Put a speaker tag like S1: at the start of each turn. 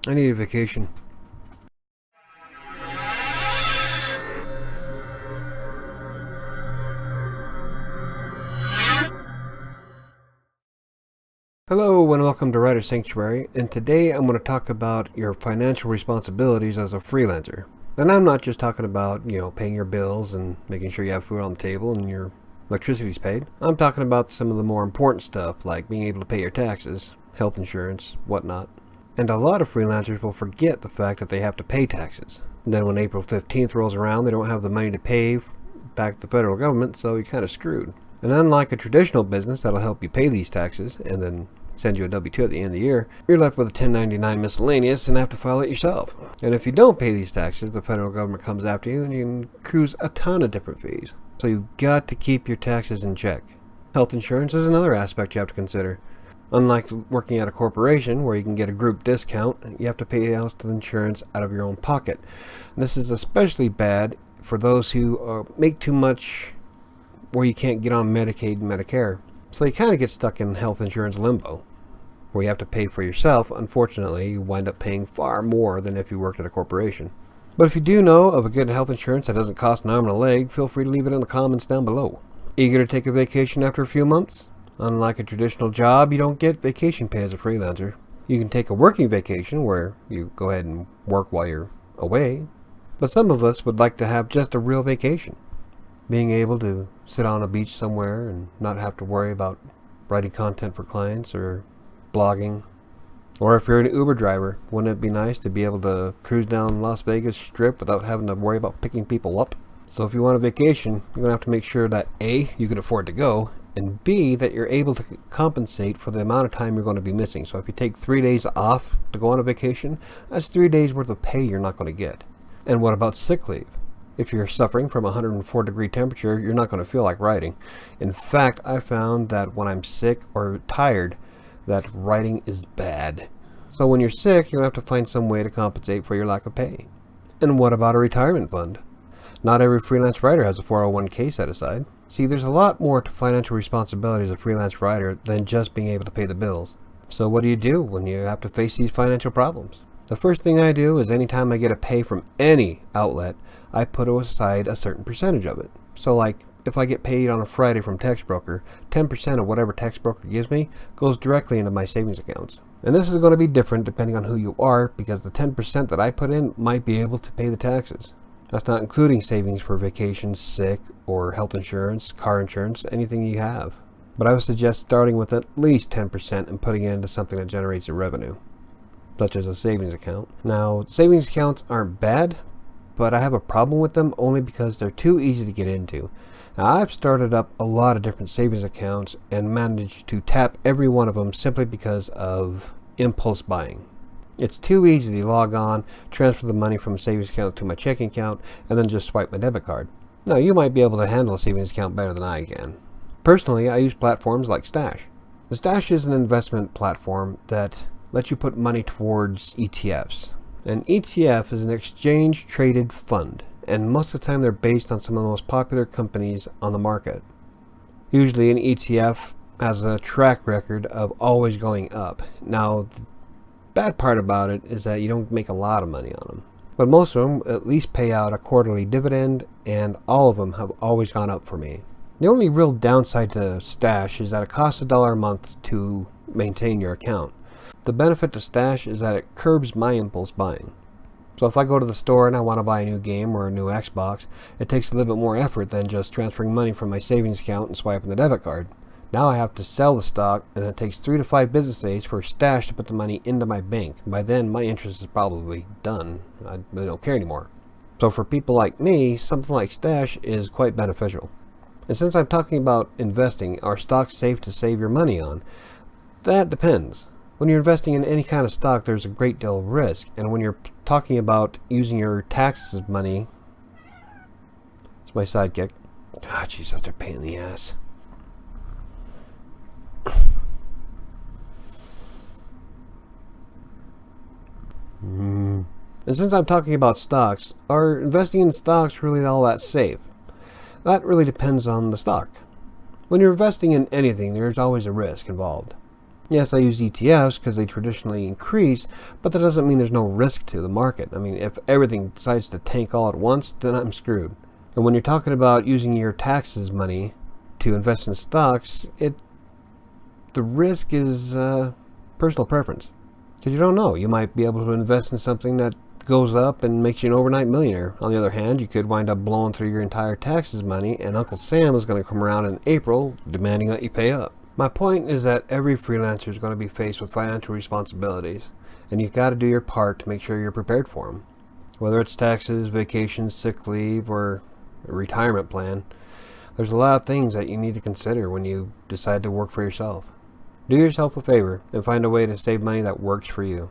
S1: I need a vacation. Hello and welcome to Writer Sanctuary, and today I'm going to talk about your financial responsibilities as a freelancer. And I'm not just talking about, paying your bills and making sure you have food on the table and your electricity's paid. I'm talking about some of the more important stuff like being able to pay your taxes, health insurance, whatnot. And a lot of freelancers will forget the fact that they have to pay taxes. And then when April 15th rolls around, they don't have the money to pay back to the federal government, so you're kind of screwed. And unlike a traditional business that'll help you pay these taxes and then send you a W-2 at the end of the year, you're left with a 1099 miscellaneous and have to file it yourself. And if you don't pay these taxes, the federal government comes after you and you can cruise a ton of different fees. So you've got to keep your taxes in check. Health insurance is another aspect you have to consider. Unlike working at a corporation where you can get a group discount, you have to pay out the insurance out of your own pocket. And this is especially bad for those who make too much where you can't get on Medicaid and Medicare. So you kind of get stuck in health insurance limbo, where you have to pay for yourself. Unfortunately, you wind up paying far more than if you worked at a corporation. But if you do know of a good health insurance that doesn't cost an arm and a leg, feel free to leave it in the comments down below. Eager to take a vacation after a few months? Unlike a traditional job, you don't get vacation pay as a freelancer. You can take a working vacation where you go ahead and work while you're away, but some of us would like to have just a real vacation. Being able to sit on a beach somewhere and not have to worry about writing content for clients or blogging. Or if you're an Uber driver, wouldn't it be nice to be able to cruise down Las Vegas Strip without having to worry about picking people up? So if you want a vacation, you're going to have to make sure that A, you can afford to go, and B, that you're able to compensate for the amount of time you're going to be missing. So if you take 3 days off to go on a vacation, that's 3 days worth of pay you're not going to get. And what about sick leave? If you're suffering from a 104-degree temperature, you're not going to feel like writing. In fact, I found that when I'm sick or tired, that writing is bad. So when you're sick, you'll have to find some way to compensate for your lack of pay. And what about a retirement fund? Not every freelance writer has a 401k set aside. See, there's a lot more to financial responsibility as a freelance writer than just being able to pay the bills. So what do you do when you have to face these financial problems? The first thing I do is anytime I get a pay from any outlet, I put aside a certain percentage of it. So like, if I get paid on a Friday from TextBroker, 10% of whatever TextBroker gives me goes directly into my savings accounts. And this is going to be different depending on who you are, because the 10% that I put in might be able to pay the taxes. That's not including savings for vacations, sick, or health insurance, car insurance, anything you have. But I would suggest starting with at least 10% and putting it into something that generates a revenue, such as a savings account. Now, savings accounts aren't bad, but I have a problem with them only because they're too easy to get into. Now, I've started up a lot of different savings accounts and managed to tap every one of them simply because of impulse buying. It's too easy to log on, transfer the money from a savings account to my checking account, and then just swipe my debit card. Now, you might be able to handle a savings account better than I can. Personally, I use platforms like Stash. The Stash is an investment platform that lets you put money towards ETFs. An ETF is an exchange-traded fund, and most of the time they're based on some of the most popular companies on the market. Usually an ETF has a track record of always going up. Now, the bad part about it is that you don't make a lot of money on them. But most of them at least pay out a quarterly dividend, and all of them have always gone up for me. The only real downside to Stash is that it costs $1 a month to maintain your account. The benefit to Stash is that it curbs my impulse buying. So if I go to the store and I want to buy a new game or a new Xbox, it takes a little bit more effort than just transferring money from my savings account and swiping the debit card. Now I have to sell the stock, and it takes 3 to 5 business days for Stash to put the money into my bank. By then, my interest is probably done. I really don't care anymore. So for people like me, something like Stash is quite beneficial. And since I'm talking about investing, are stocks safe to save your money on? That depends. When you're investing in any kind of stock, there's a great deal of risk. And when you're talking about using your taxes money, it's my sidekick. Ah, geez, such a pain in the ass. And since I'm talking about stocks, are investing in stocks really all that safe? That really depends on the stock. When you're investing in anything, there's always a risk involved. Yes, I use ETFs because they traditionally increase, but that doesn't mean there's no risk to the market. I mean, if everything decides to tank all at once, then I'm screwed. And when you're talking about using your taxes money to invest in stocks, the risk is personal preference. Because you don't know. You might be able to invest in something that goes up and makes you an overnight millionaire. On the other hand, you could wind up blowing through your entire taxes money, and Uncle Sam is going to come around in April demanding that you pay up. My point is that every freelancer is going to be faced with financial responsibilities, and you've got to do your part to make sure you're prepared for them. Whether it's taxes, vacations, sick leave, or a retirement plan, there's a lot of things that you need to consider when you decide to work for yourself. Do yourself a favor and find a way to save money that works for you.